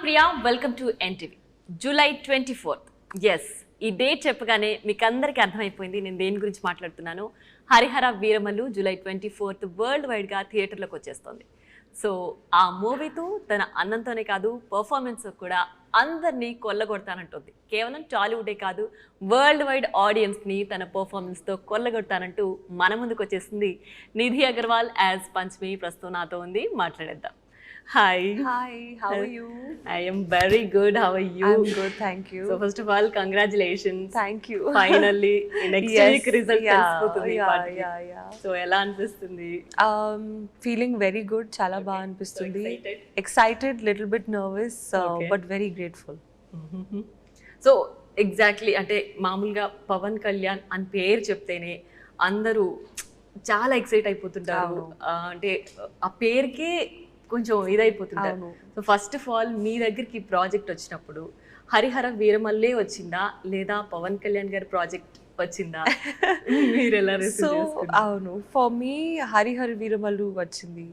Priya, welcome to NTV. July 24th. Yes, ఈ date చెప్పగానే మీకు అందరికీ అర్థమైపోయింది నేను దేని గురించి మాట్లాడుతున్నాను. Harihara Veeramallu July 24th world వైడ్గా థియేటర్లోకి వచ్చేస్తుంది. సో ఆ మూవీతో తన అందంతోనే కాదు పర్ఫార్మెన్స్ కూడా అందరినీ కొల్లగొడతానంటుంది. కేవలం టాలీవుడే కాదు, వరల్డ్ వైడ్ ఆడియన్స్ని తన పర్ఫార్మెన్స్తో కొల్లగొడతానంటూ మన ముందుకు వచ్చేసింది నిధి అగర్వాల్ యాజ్ పంచమి. ప్రస్తుతం నాతో ఉంది, మాట్లాడేద్దాం. Hi. Hi, how are you? I am very good. How are you? I'm good, thank you. So first of all, congratulations. Thank you. Finally, next Yes, week result తెలిసిపోతుంది పాటకి. yeah. So ఎలా అనిపిస్తుంది? Feeling very good, చాలా బాగా అనిపిస్తుంది. So excited? Excited, little bit nervous, Okay. but very grateful. So exactly అంటే మామూలుగా పవన్ కళ్యాణ్ అని పేరు చెప్తేనే అందరూ చాలా ఎక్సైట్ అయిపోతుంటారు. అంటే ఆ పేరుకే కొంచెం ఇదైపోతుంటారు. సో ఫస్ట్ ఆఫ్ ఆల్ మీ దగ్గరికి ప్రాజెక్ట్ వచ్చినప్పుడు హరిహర వీరమల్లే వచ్చిందా లేదా పవన్ కళ్యాణ్ గారి ప్రాజెక్ట్ వచ్చిందా? మీరు ఎలా So, అవును, for me, హరిహర వీరమల్లు వచ్చింది,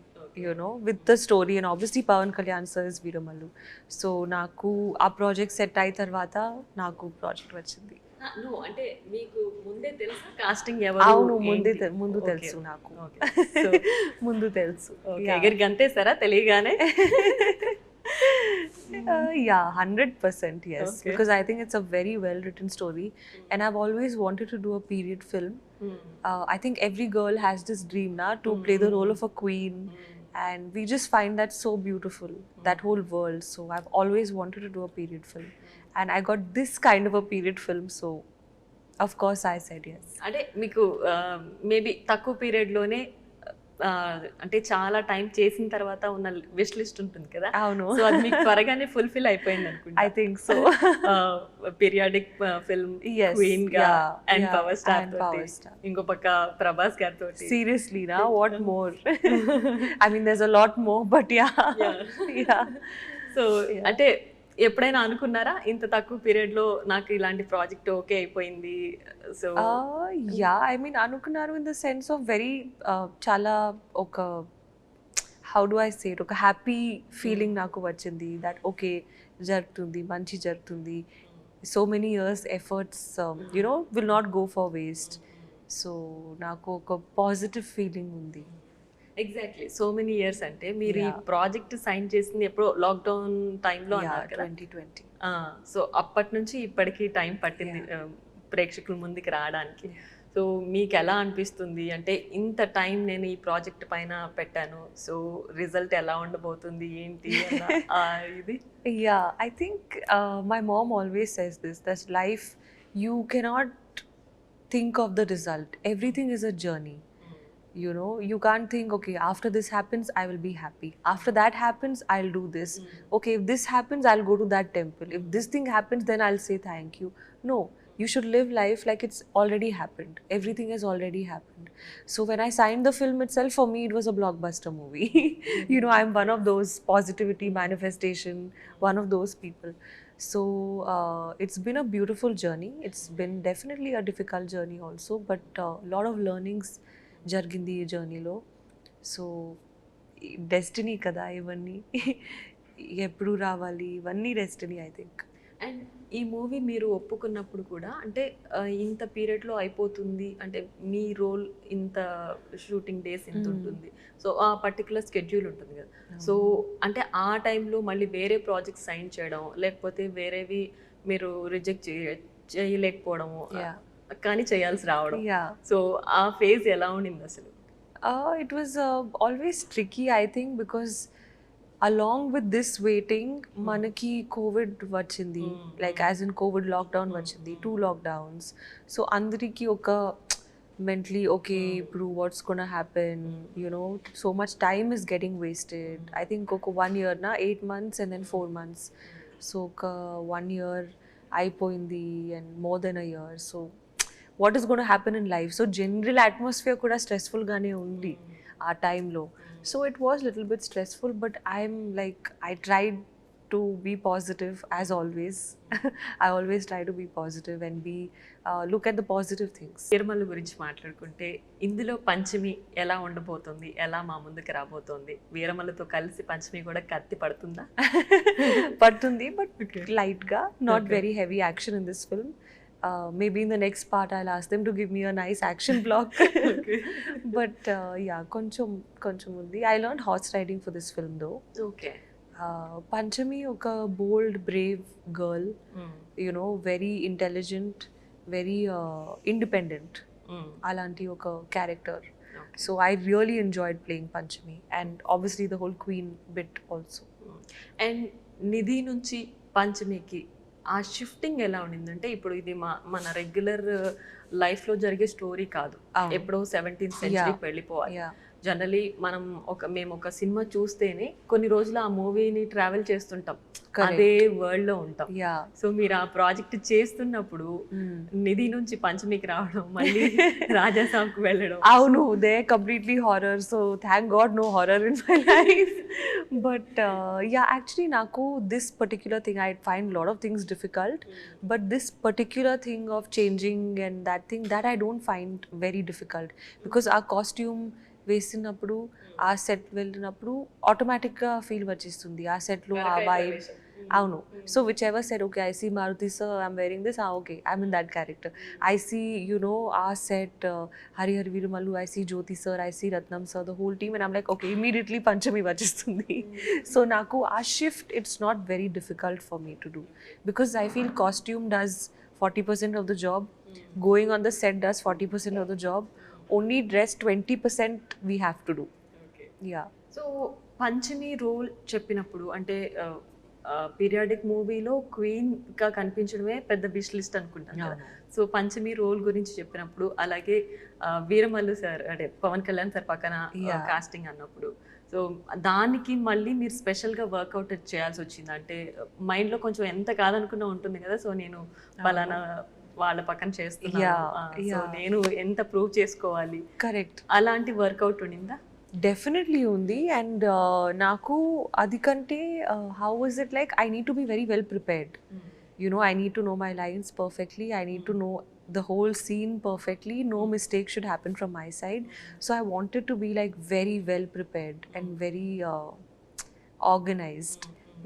with the story, and obviously Pawan Kalyan sir is Veeramallu. So నాకు ఆ ప్రాజెక్ట్ సెట్ అయిన తర్వాత నాకు ప్రాజెక్ట్ వచ్చింది. అంటే మీకు ముందే తెలుసా కాస్టింగ్ ఎవరు? అవును, ముందు తెలుసు నాకు. ముందు తెలుసు. ఎగరికి అంతేసారా తెలియగానే? Yeah, 100% yes. Okay. Because I think it's a very well written story, and I've always wanted to do a period film. I think every girl has this dream to play the role of a queen, and we just find that so beautiful, that whole world. So I've always wanted to do a period film, and I got this kind of a period film, so of course I said yes. అంటే మీకు maybe తక్కువ పీరియడ్లోనే అంటే చాలా time చేసిన తర్వాత ఉన్న wish list ఉంటుంది కదా. అవును, సో అది మీకు త్వరగానే ఫుల్ఫిల్ అయిపోయింది అనుకుంటా. I think so. Periodic film queen గా అండ్ పవర్ స్టార్ ఇంకో పక్క ప్రభాస్ గారితో. Seriously, what more? I mean, there's a lot more, but yeah. So అంటే ఎప్పుడైనా అనుకున్నారా ఇంత తక్కువ పీరియడ్ లో నాకు ఇలాంటి ప్రాజెక్ట్ ఓకే అయిపోయింది? సో ఐ మీన్ అనుకున్నారు in the sense of very చాలా ఒక how do I say it, ఒక హ్యాపీ ఫీలింగ్ నాకు వచ్చింది దట్ ఓకే జరుగుతుంది, మంచి జరుగుతుంది. So many years efforts will not go for waste. So నాకు ఒక పాజిటివ్ ఫీలింగ్ ఉంది. ఎగ్జాక్ట్లీ, సో మెనీ ఇయర్స్ అంటే మీరు ఈ ప్రాజెక్ట్ సైన్ చేసింది ఎప్పుడో లాక్డౌన్ టైంలో అన్నారు కదా, 2020. సో అప్పటి నుంచి ఇప్పటికి టైం పట్టింది ప్రేక్షకుల ముందుకి రావడానికి. సో మీకు ఎలా అనిపిస్తుంది అంటే ఇంత టైం నేను ఈ ప్రాజెక్ట్ పైన పెట్టాను, సో రిజల్ట్ ఎలా ఉండబోతుంది ఏంటి ఇది? I think my mom always says this, that life you cannot think of the result, everything is a journey. You can't think, okay, after this happens I will be happy, after that happens I'll do this, okay, if this happens I'll go to that temple, if this thing happens then I'll say thank you. No, you should live life like it's already happened, everything has already happened. So when I signed the film itself, for me it was a blockbuster movie. I'm one of those positivity manifestation, one of those people. So it's been a beautiful journey, it's been definitely a difficult journey also, but a lot of learnings జరిగింది ఈ జర్నీలో. So destiny కదా ఇవన్నీ, ఎప్పుడు రావాలి ఇవన్నీ destiny I think. And ఈ movie మీరు ఒప్పుకున్నప్పుడు కూడా అంటే ఇంత పీరియడ్లో అయిపోతుంది అంటే మీ రోల్ ఇంత షూటింగ్ డేస్ ఇంత ఉంటుంది, సో ఆ పర్టికులర్ స్కెడ్యూల్ ఉంటుంది కదా. సో అంటే ఆ టైంలో మళ్ళీ వేరే ప్రాజెక్ట్ సైన్ చేయడం లేకపోతే వేరేవి మీరు రిజెక్ట్ చేయలేకపోవడము కానీ చేయాల్సి రావడం, సో ఆ ఫేజ్ ఎలా ఉండింది అసలు? It was always tricky I think, because along with this waiting మనకి కోవిడ్ వచ్చింది, like as in Covid lockdown వచ్చింది, 2 లాక్డౌన్స్. సో అందరికీ ఒక మెంటలీ ఓకే ఇప్పుడు what's gonna happen, so much time is getting wasted. I think ఒక 1 year 8 months and then 4 months. సో ఒక 1 year అయిపోయింది and more than a year. So what is gonna happen in life? So general atmosphere కూడా స్ట్రెస్ఫుల్గానే ఉంది ఆ టైంలో. So it was little bit stressful, but I'm like I tried to be positive as always. I always try to be positive and be look at the positive things. Veeramallu గురించి మాట్లాడుకుంటే ఇందులో పంచమి ఎలా ఉండబోతుంది, ఎలా మా ముందుకు రాబోతోంది, వీరమల్లుతో కలిసి పంచమి కూడా కత్తి పడుతుందా? Pattundi, but Okay. light ga, not Okay. very heavy action in this film. Maybe in the next part I'll ask them to give me a nice action block. Okay. But yeah, koncham undi. I learned horse riding for this film though. Okay. Panchami oka bold, brave girl, you know, very intelligent, very independent. Alanti oka character. So I really enjoyed playing Panchami, and obviously the whole queen bit also. And Nidhi నుంచి పంచమికి ఆ shifting ఎలా ఉండిందంటే, ఇప్పుడు ఇది మన regular లైఫ్లో జరిగే story కాదు. ఎప్పుడో 17th సెంచరీకి వెళ్ళిపోవాలి. Yeah. జనరలీ మేము ఒక సినిమా చూస్తేనే కొన్ని రోజులు ఆ మూవీని ట్రావెల్ చేస్తుంటాం, అదే వరల్డ్ లో ఉంటాం. Yeah. సో మీరు ఆ ప్రాజెక్ట్ చేస్తున్నప్పుడు నిధి నుంచి పంచమికి రావడం, మళ్ళీ రాజాసాబ్కి వెళ్ళడం. Avunu, they're completely horror, so thank God no horror in my life. But yeah, actually naku this particular thing, I find a lot of things difficult, but this particular thing of changing and that thing, that I don't find very difficult, because our costume వేసినప్పుడు ఆ set వెళ్ళినప్పుడు ఆటోమేటిక్గా feel వచ్చేస్తుంది ఆ సెట్లో ఆ vibe. అవును. So which ever set, okay I see Maruti sir, I'm wearing this, okay I'm in that character. I see you know a set Harihara Veeramallu, I see Jyothi sir, I see Ratnam sir, the whole team, and I'm like okay immediately Panchami వచ్చేస్తుంది. సో నాకు ఆ shift it's not very difficult for me to do, because I feel costume does 40% of the job, going on the set does 40% of the job, only dress 20% we have to do. Yeah. So Panchami role చెప్పినప్పుడు అంటే periodic మూవీలో queen గా కనిపించడమే పెద్ద wish list అనుకుంటాను కదా. So Panchami role గురించి చెప్పినప్పుడు, అలాగే వీరమల్లు సార్ అంటే పవన్ కళ్యాణ్ సార్ పక్కన కాస్టింగ్ అన్నప్పుడు, సో దానికి మళ్ళీ మీరు స్పెషల్గా వర్కౌట్ చేయాల్సి వచ్చింది. అంటే మైండ్లో కొంచెం ఎంత కాదనుకున్నా ఉంటుంది కదా, సో నేను పలానా వాళ్ళ పక్కన చేస్తున్నాను, సో నేను ఎంత ప్రూవ్ చేసుకోవాలి, కరెక్ట్, అలాంటి వర్కౌట్ ఉండిందా? డెఫినెట్లీ ఉంది. అండ్ నాకు అది కంటే how is it like, I need to be very well prepared. You know, I need to know my lines perfectly. I need to know the whole scene perfectly. No mistake should happen from my side. So I wanted to be like very well prepared and very organized,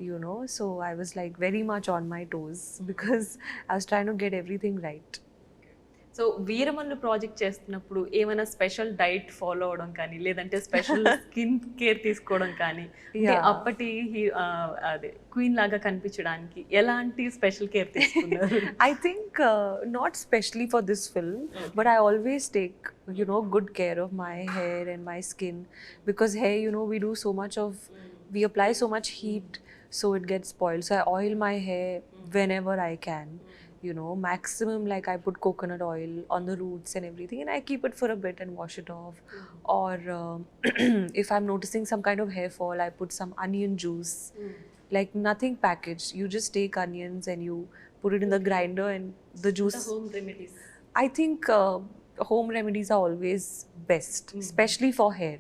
you know. So I was like very much on my toes because I was trying to get everything right. So Veeramallu project చేస్తున్నప్పుడు ఏమైనా special diet follow అవడం కానీ, లేదంటే special skin care తీసుకోవడం కానీ, అప్పటి అదే queen లాగా కనిపించడానికి ఎలాంటి స్పెషల్ కేర్ తీసుకున్నారు? I think not specially for this film, but I always take, you know, good care of my hair and my skin, because hair, you know, we do so much of, we apply so much heat, so it gets spoiled. So I oil my hair whenever I can. You know, maximum, like I put coconut oil on the roots and everything, and I keep it for a bit and wash it off. Or if I'm noticing some kind of hair fall, I put some onion juice. Like nothing packaged. You just take onions and you put it in the grinder and the juice. Home remedies. I think home remedies are always best, especially for hair.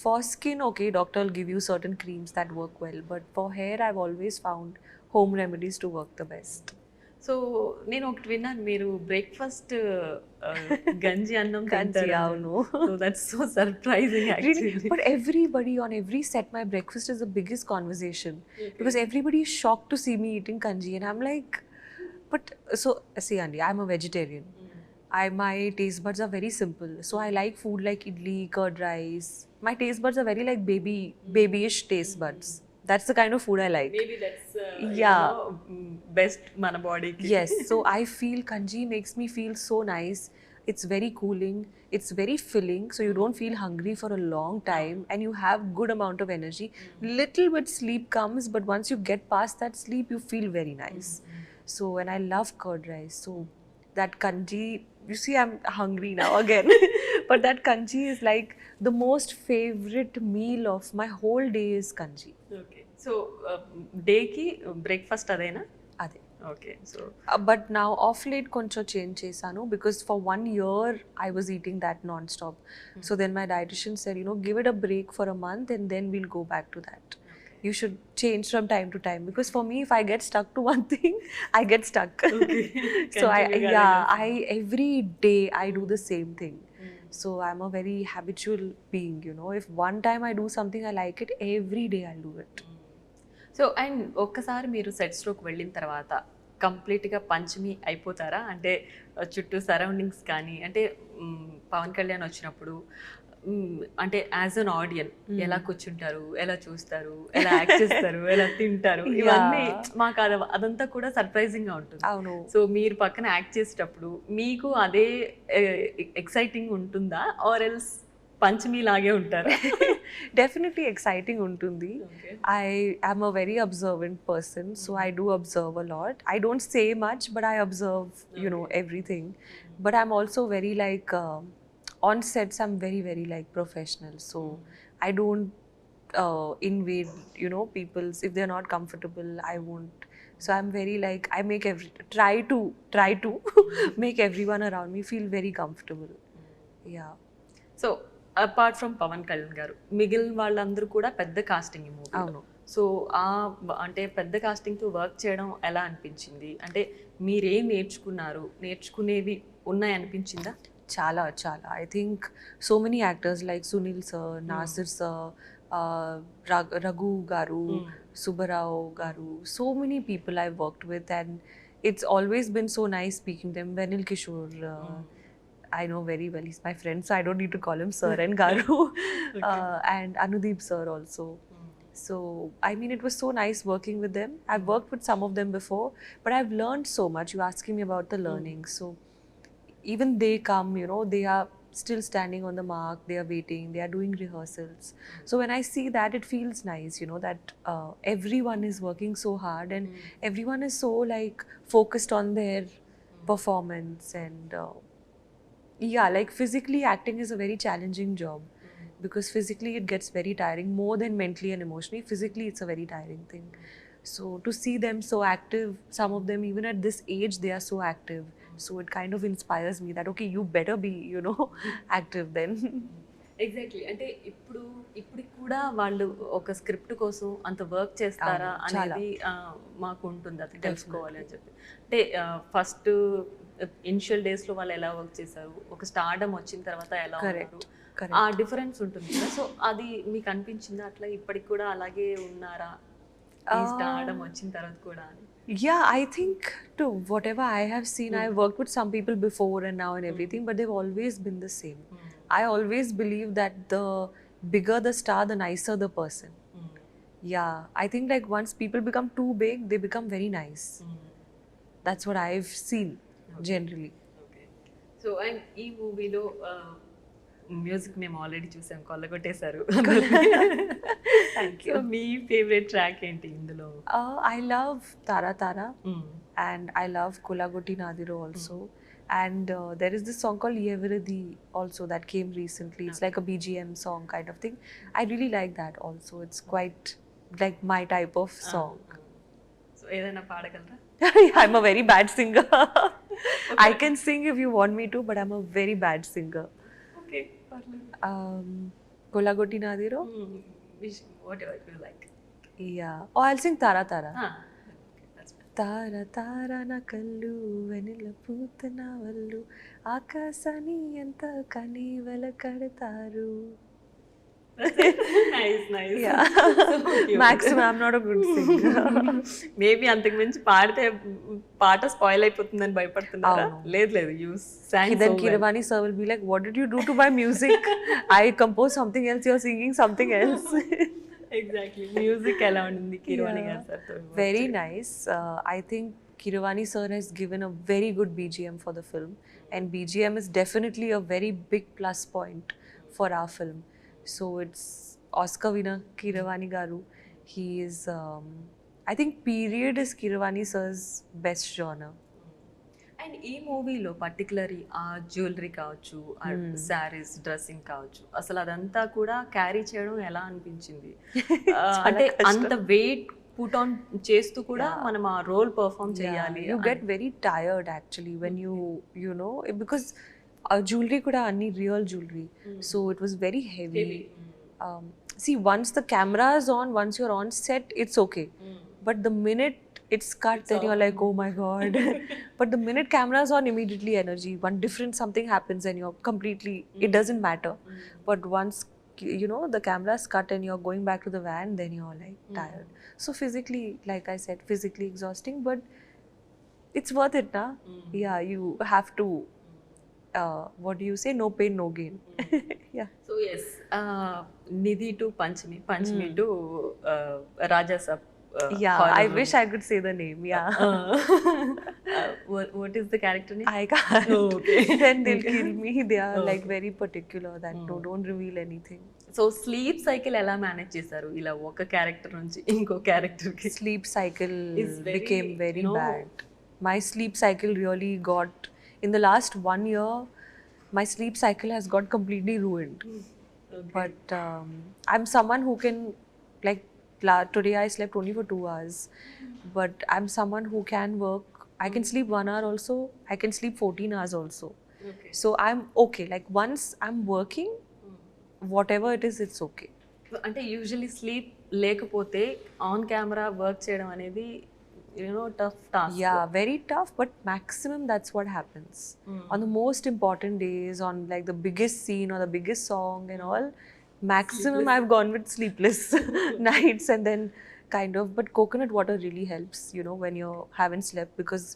For skin, okay, doctor will give you certain creams that work well, but for hair, I've always found home remedies to work the best. So నేను ఒకటి విన్నాను, మీరు breakfast గంజి అన్నం Ganji, తింటారు. avunu. So that's so surprising Really? Actually. But everybody on every set, my breakfast is the biggest conversation because everybody is shocked to see me eating kanji, and I'm like, but so see, Andy, I'm a vegetarian. My taste buds are very simple, so I like food like idli, curd rice. My taste buds are very like babyish taste buds. That's the kind of food I like. Maybe that's Yeah. Best మన బాడీకి. Yes, so I feel kanji makes me feel so nice. It's very cooling, it's very filling, so you don't feel hungry for a long time and you have good amount of energy. Little bit sleep comes, but once you get past that sleep, you feel very nice. So, and I love curd rice, so that kanji, you see I'm hungry now again, but that kanji is like the most favorite meal of my whole day is kanji. Okay. So డేకి breakfast అదేనా? Ade. Okay. So But now off late koncho change chesanu because for 1 year I was eating that non-stop. So then my dietitian said, you know, give it a break for a month and then we'll go back to that. you should change from time to time, because for me, if I get stuck to one thing, I get stuck. So Continue I every day I do the same thing. So I'm a very habitual being, you know. If one time I do something I like it, every day I'll do it. So and ఒక్కసారి మీరు సెట్స్లోకి వెళ్ళిన తర్వాత కంప్లీట్గా పంచమి అయిపోతారా? అంటే చుట్టూ surroundings కానీ అంటే పవన్ కళ్యాణ్ వచ్చినప్పుడు అంటే యాజ్ అన్ ఆడియన్ ఎలా కూర్చుంటారు, ఎలా చూస్తారు, ఎలా యాక్ట్ చేస్తారు, ఎలా తింటారు, ఇవన్నీ మాకు అదంతా కూడా సర్ప్రైజింగ్ గా ఉంటుంది. అవును. సో మీరు పక్కన యాక్ట్ చేసేటప్పుడు మీకు అదే ఎక్సైటింగ్ ఉంటుందా, ఆర్ ఎల్స్ పంచమి లాగే ఉంటారా? Definitely exciting untundi. I am a very observant person, so I do observe a lot. I don't say much, but I observe, you know, everything. But I'm also very like on sets. I'm very very like professional, so I don't invade, you know, people's. If they're not comfortable, I won't. So I'm very like, I make try to make everyone around me feel very comfortable. Yeah. So apart from Pavan Kalyan గారు మిగిలిన వాళ్ళందరూ కూడా పెద్ద casting ఈ movie. అవును. So అంటే పెద్ద కాస్టింగ్తో work చేయడం ఎలా అనిపించింది? అంటే మీరేం నేర్చుకున్నారు, నేర్చుకునేవి ఉన్నాయి అనిపించిందా? చాలా చాలా. I think so many actors like Sunil sir, Nasir sir, Raghu garu, Subbarao garu, so many people I've worked with, and it's always been so nice speaking to them. Venil Kishore, I know very well. He's my friend, so I don't need to call him sir and garu. And Anudeep sir also. So, I mean, it was so nice working with them. I've worked with some of them before, but I've learned so much. You're asking me about the learning. So, even they come, you know, they are still standing on the mark, they are waiting, they are doing rehearsals. So, when I see that, it feels nice, you know, that everyone is working so hard and everyone is so like focused on their performance. And yeah, like physically acting is a very challenging job, because physically it gets very tiring, more than mentally and emotionally. Physically it's a very tiring thing. So to see them so active, some of them even at this age they are so active, so it kind of inspires me that okay, you better be, you know, active then. Exactly. అంటే ఇప్పటికి కూడా వాళ్ళు ఒక script కోసం అంత work చేస్తారా అనేది మాకు ఉంటుంది, అది తెలుసుకోవాలి అని చెప్పి. అంటే ఫస్ట్ ఇనిషియల్ డేస్లో వాళ్ళు ఎలా వర్క్ చేశారు, ఒక స్టార్డమ్ వచ్చిన తర్వాత ఎలా ఉన్నారు, ఆ డిఫరెన్స్ ఉంటుంది కదా. సో అది మీకు అనిపించిందా అట్లా ఇప్పటికి కూడా అలాగే ఉన్నారా ఈ స్టార్డమ్ వచ్చిన తర్వాత కూడా అని? Yeah, I think to whatever I have seen, I've worked with some people before and now and everything, but they've always been the same. I always believe that the bigger the star, the nicer the person. Yeah, I think like once people become too big, they become very nice. That's what I've seen generally. Okay. So and ఈ మూవీలో music మేము already చూసాం, కొల్లగొట్టేశారు. Thank you. So me favourite track ఏంటి ఇందులో? I love Tara Tara and I love Kolagoti Nadiro also. And there is this song called Yevradi also that came recently. It's like a BGM song kind of thing. I really like that also. It's quite like my type of song. So ఏదైనా పాడగలరా? I'm a very bad singer. I can sing if you want me to, but I'm a very bad singer. Okay, pardon. Kolagoti Nadiro? Whatever you like. Yeah. Oh, I'll sing Tara Tara. Okay, that's fine. తార తార నా కళ్ళు వెన్నెల పూత నా వల్లు ఆకాశాన్ని ఎంత కనీవల కడతారు. Nice, nice. Yeah. Maximum, I'm not a good singer. Maybe అంతకు మించి పాడితే పాట స్పాయిల్ అయిపోతుందని భయపడుతున్నారా? లేదు లేదు, you sang Then so well. Kiravani sir will be like, what did you do to my music? I composed something else, you're singing something else. Exactly. Music ఎలా ఉంది కిరవాణి గారి సార్తో? Very nice. I think Kiravani sir has given a very good BGM for the film, and BGM is definitely a very big plus point for our film. So it's Oscar winner Kiravani garu. He is, I think period is Kiravani sir's best genre. And ఈ మూవీలో particularly ఆ jewellery కావచ్చు, ఆ saris, dressing కావచ్చు, అసలు అదంతా కూడా carry చేయడం ఎలా అనిపించింది? అంటే అంత వెయిట్ పుట్ ఆన్ చేస్తూ కూడా మనం ఆ రోల్ పర్ఫామ్ చేయాలి. You get very tired actually when you know, because jewelry kuda anni real jewelry, so it was very heavy. see, once the camera is on, once you're on set, it's okay. But the minute it's cut, then you're like, oh my god. But the minute camera is on, immediately energy. One different something happens and you're completely, it doesn't matter. But once, you know, the camera's cut and you're going back to the van, then you're like tired. So physically, like I said, physically exhausting, but it's worth it, na? Yeah, you have to, what do you say? No pain, no gain. Yeah. So yes Nidhi to Panchami, Panchami to Rajasaab. Yeah, I wish I could say the name. Yeah. What is the character name? I can't. Oh, okay. Then they'll kill me. They are Oh, like okay. very particular that no, don't reveal anything. So sleep cycle ఎలా manage చేశారు ఇలా ఒక character నుంచి ఇంకో character కి? Sleep cycle Is very, became very you know, bad. My sleep cycle really got, in the last 1 year, my sleep cycle has got completely ruined. But I'm someone who can, like, today I slept only for 2 hours. But I'm someone who can work. I can sleep 1 hour also. I can sleep 14 hours also. Okay. So I'm okay. Like, once I'm working, whatever it is, it's okay. అంటే usually sleep లేకపోతే on camera work చేయడం అనేది tough task. Yeah, very tough, but maximum that's what happens. On the most important days, on like the biggest scene or the biggest song and all, maximum I've gone with sleepless nights, and then kind of, but coconut water really helps, you know, when you haven't slept, because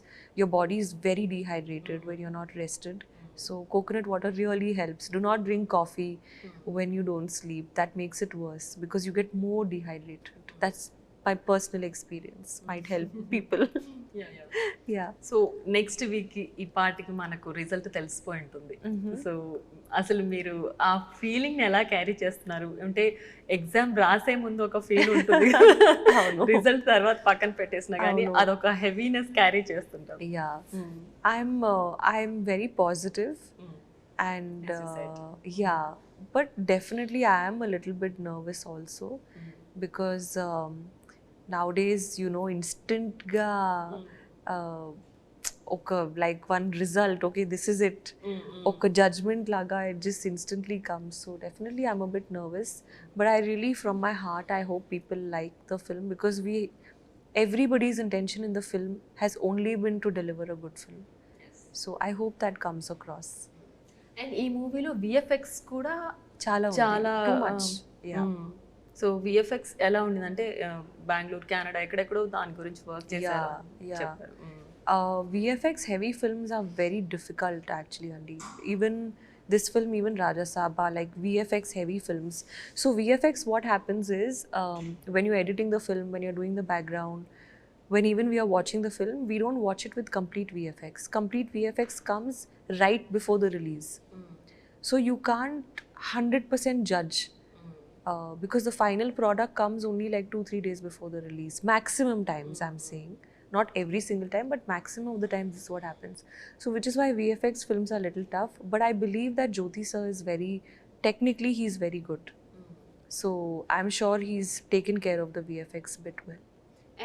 your body is very dehydrated when you're not rested. So coconut water really helps. Do not drink coffee when you don't sleep. That makes it worse because you get more dehydrated. That's my personal experience. Might help people. Yeah. So next week ఈ పార్టీకి మనకు result తెలిసిపోయి ఉంటుంది. So అసలు మీరు ఆ feeling ఎలా carry చేస్తున్నారు? అంటే ఎగ్జామ్ రాసే ముందు ఒక ఫీల్ ఉంటుంది, రిజల్ట్ తర్వాత పక్కన పెట్టేసినా కానీ అదొక హెవీనెస్ క్యారీ చేస్తుంటారు. Yeah. I'm very positive, and As you said. yeah, but definitely I am a little bit nervous also, because nowadays, you know, instant ga okay, like one result, okay, this is it, okay, judgment laga, it just instantly comes. So definitely I'm a bit nervous, but I really, from my heart, I hope people like the film, because everybody's intention in the film has only been to deliver a good film. So I hope that comes across. And ఈ మూవీలో VFX కూడా Chala too much. Yeah. So VFX ఎలా ఉండిందంటే Bengaluru, Canada ఎక్కడెక్కడో దాని గురించి work చేశారు Yeah. చెప్పారు. VFX heavy films are very difficult actually, Andy. Even this film, even Raja Saab are like VFX heavy films. So VFX, what happens is, when you're editing the film, when you're doing the background, when even we are watching the film, we don't watch it with complete VFX. Complete VFX comes right before the release. So you can't 100% judge. Because the final product comes only like 2-3 days before the release. Maximum times, I'm saying. Not every single time, but maximum of the times this is what happens. So which is why VFX films are a little tough. But I believe that Jyoti sir is technically he's very good. So I'm sure he's taken care of the VFX bit well.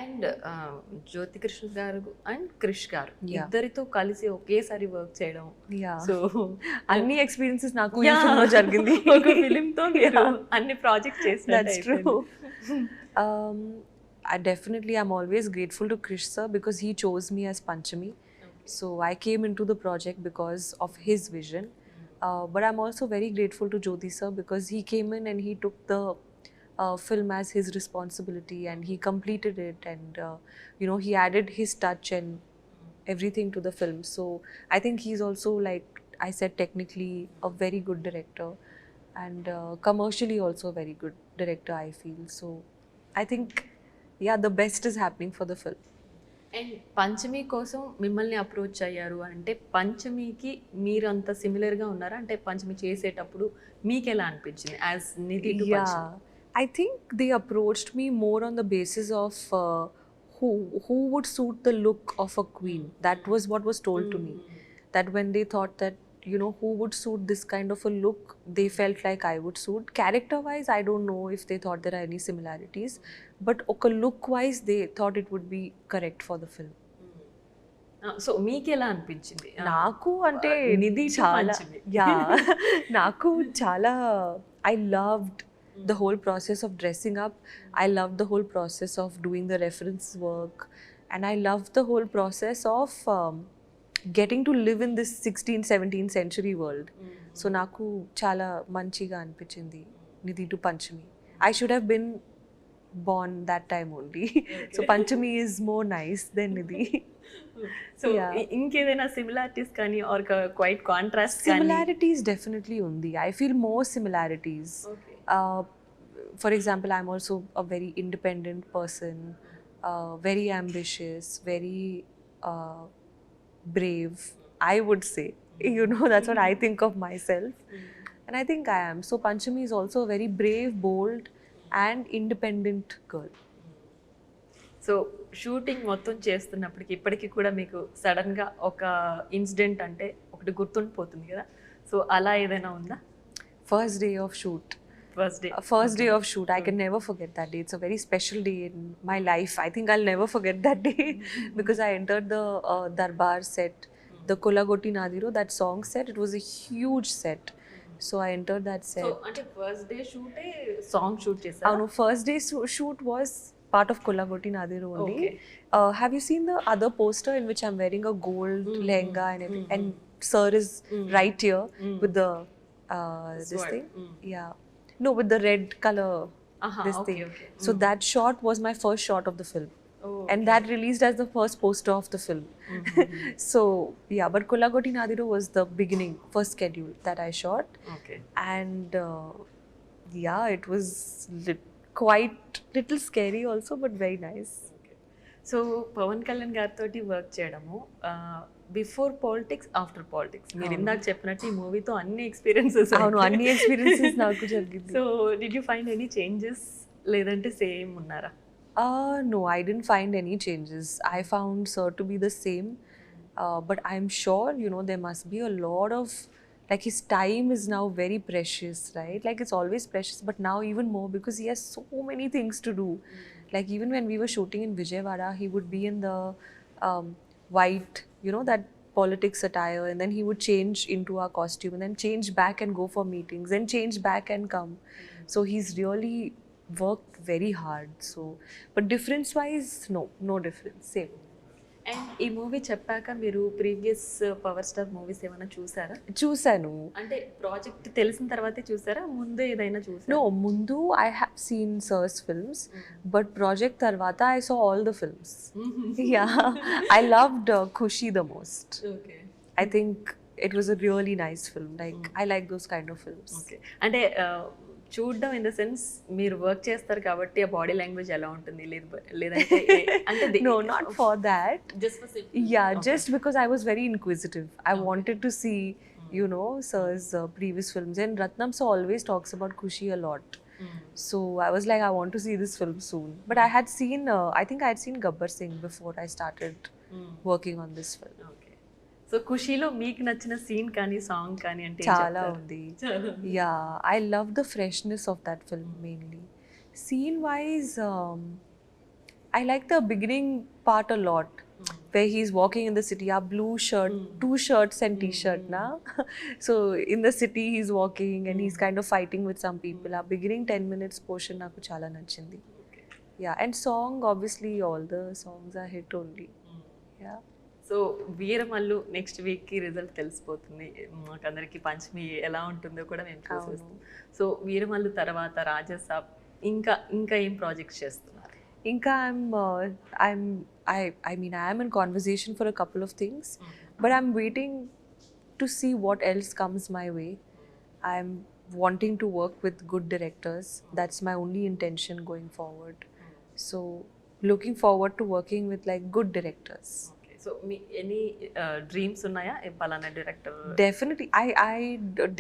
And Jyothi Krishna garu and Krish గారు Yeah. ఇద్దరితో కలిసి ఒకేసారి work చేయడం. Yeah. So అన్ని experiences నాకు ఈ film లో జరిగింది. ఒక ఫిలిం తో మీరు అన్ని ప్రాజెక్ట్స్ చేసినట్టు That's true. I'm always grateful to Krish sir, because he chose me as Panchami. So I came into the project because of his vision. But I'm also very grateful to Jyoti sir, because he came in and he took the film as his responsibility, and he completed it, and you know, he added his touch and everything to the film. So I think he's also, like I said, technically a very good director, and commercially also a very good director, I feel. So I think, yeah, the best is happening for the film. And Panchami కోసం మిమ్మల్ని approach అయ్యారు అంటే పంచమికి మీరు అంత సిమిలర్గా ఉన్నారా? అంటే పంచమి చేసేటప్పుడు మీకు ఎలా అనిపించింది as Nidhi to Panchami? Yeah, I think they approached me more on the basis of who would suit the look of a queen. That was what was told to me. That when they thought that, you know, who would suit this kind of a look, they felt like I would suit. Character wise, I don't know if they thought there are any similarities, but okay, look wise, they thought it would be correct for the film. So మీకు ఎలా అనిపించింది? నాకు అంటే నిధి to చాలా పంచమి. Yeah నాకు చాలా, I loved the whole process of dressing up. I loved the whole process of doing the reference work, and I loved the whole process of getting to live in this 16th 17th century world. So నాకు చాలా మంచిగా అనిపించింది Nidhi to Panchami. I should have been born that time only. So Panchami is more nice than Nidhi. So Yeah. ఇంకేదైనా similarities కానీ are quite contrast కానీ? Similarities definitely undi. I feel more similarities. Okay. For example, I'm also a very independent person, very ambitious, very brave, I would say. You know, that's what I think of myself. And I think I am. So Panchami is also a very brave, bold, and independent girl. So shooting మొత్తం చేస్తున్నప్పటికి ఇప్పటికీ కూడా మీకు సడన్గా ఒక incident అంటే ఒకటి గుర్తుండిపోతుంది కదా, సో అలా ఏదైనా ఉందా? First day of shoot. First day Day of shoot, I can never forget that day. It's a very special day in my life. I think I'll never forget that day because I entered the Darbar set, the Kolagoti Nadiro, that song set. It was a huge set. So I entered that so set. అంటే first day షూటే song shoot చేశారు? No, first day shoot was part of Kolagoti Nadiro only. Okay. Have you seen the other poster in which I'm wearing a gold lehenga and everything? And sir is right here with the this Sword. thing. Yeah. No, with the red color. This okay, thing. okay. So that shot was my first shot of the film. Oh, And that released as the first poster of the film. So yeah, but Kolagoti Nadiro was the beginning, first schedule that I shot. Okay. And yeah, it was quite little scary also, but very nice. So Pavan Kalyan గారితో work చేయడము before politics, after politics, మీరు ఇందాక చెప్పినట్టు ఈ మూవీతో అన్ని experiences. అవును, అన్ని ఎక్స్పీరియన్సెస్ నాకు జరిగింది. So did you find any changes లేదంటే సేమ్ ఉన్నారా? No, I didn't find any changes. I found Sir to be the same, but I'm sure, you know, there must be a lot of, like, his time is now very precious, right? Like, it's always precious, but now even more because he has so many things to do. Like, even when we were shooting in Vijayawada, he would be in the white, you know, that politics attire, and then he would change into our costume and then change back and go for meetings, then change back and come. So he's really worked very hard. So, but difference wise, no difference, same. And ఈ movie చెప్పాక మీరు previous power star movies ఏమైనా చూసారా? చూసాను. అంటే project తెలిసిన తర్వాతే చూసారా, ముందే ఏదైనా చూసారా? No, mundu I have seen Sir's films, but project tarvata I saw all the films. Yeah, I loved Khushi the most. Okay. I think it was a really nice film. Like, I like those kind of films. Okay. అంటే చూడడం in the sense మీరు work చేస్తారు కాబట్టి ఆ body language ఎలా ఉంటుంది, లేదంటే అంటే No, not for that. Just for Yeah, just because I was very inquisitive. I wanted to see, you know, Sir's previous films. And Ratnam sir always talks about Khushi a lot. So I was like, I want to see this film soon. But I had seen, I think I had seen Gabbar Singh before I started working on this film. Okay. So ఖుషీలో మీకు నచ్చిన scene కానీ song కానీ అంటే ఏం Chala చెప్తారు? undi. చాలా. Yeah, I love the freshness of that film mainly. Scene wise, I like the beginning part a lot, where he's walking in the city. A blue shirt, 2 shirts and t-shirt, na. So in the city he's walking and he's kind of fighting with some people. A beginning 10 minutes portion naku chala nachindi. Yeah, and song, obviously all the songs are hit only. Yeah. So Veeramallu next వీక్కి result తెలిసిపోతుంది. మాకందరికి పంచమి ఎలా ఉంటుందో కూడా మేము చూసేస్తాం. So Veeramallu తర్వాత రాజసాబ్ ఇంకా ఏం ప్రాజెక్ట్స్ చేస్తున్నారు? Inka, I mean, I am in conversation for a couple of things, but I'm waiting to see what else comes my way. I'm wanting to work with good directors. That's my only intention going forward. So, looking forward to working with like good directors. Okay. So me any dreams ఉన్నాయా పలానా director? Definitely, I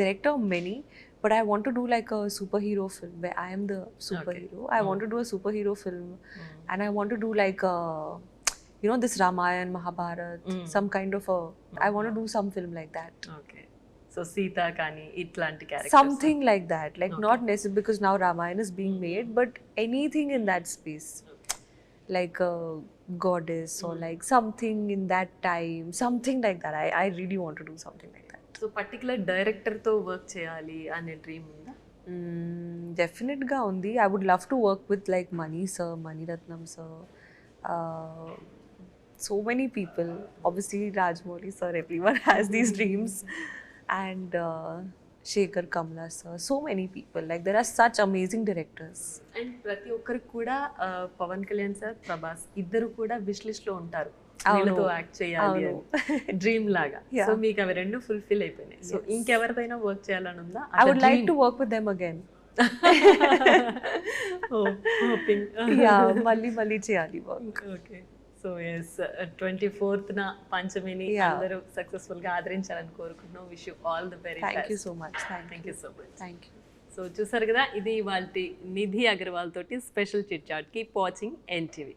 direct many, but I want to do like a superhero film where I am the superhero. I want to do a superhero film, and I want to do like a, you know, this Ramayana, Mahabharat, some kind of a. I want to do some film like that. Okay. So Sita కానీ ఇట్లాంటి characters? Something like that, like not necessarily because now Ramayana is being made, but anything in that space, like a goddess or like something in that time, something like that. I really want to do something like that. So particular డైరెక్టర్తో work చేయాలి అనే dream ఉందా? డెఫినెట్గా ఉంది. I would love to work with like Mani sir, Maniratnam sir, so many people. Obviously, Rajmouli sir, everyone has these dreams. And Shekhar Kamla sir, so many people. Like, there are such amazing directors. And ప్రతి ఒక్కరికి కూడా Pawan Kalyan sir, Prabhas ఇద్దరు కూడా wish list లో ఉంటారు, అవును. వీళ్ళతో act చేయాలి అవును. డ్రీమ్ లాగా. Yeah. సో మీకు అవి రెండు ఫుల్ఫిల్ అయిపోయినాయి. సో ఇంకెవరిదైనా వర్క్ చేయాలని ఉందా? I would like to work with them again. Yeah, మళ్ళీ చేయాలి work. Okay. So yes 24th పంచమిని Yeah. అందరూ సక్సెస్ఫుల్ గా ఆదరించాలని కోరుకుంటున్నాం. Wish you all the very Thank you best. so much. Thank you so much. Thank you. So చూసారు కదా, ఇది ఇవాళ నిధి అగర్వాల్ తోటి special chit chat. Keep watching NTV.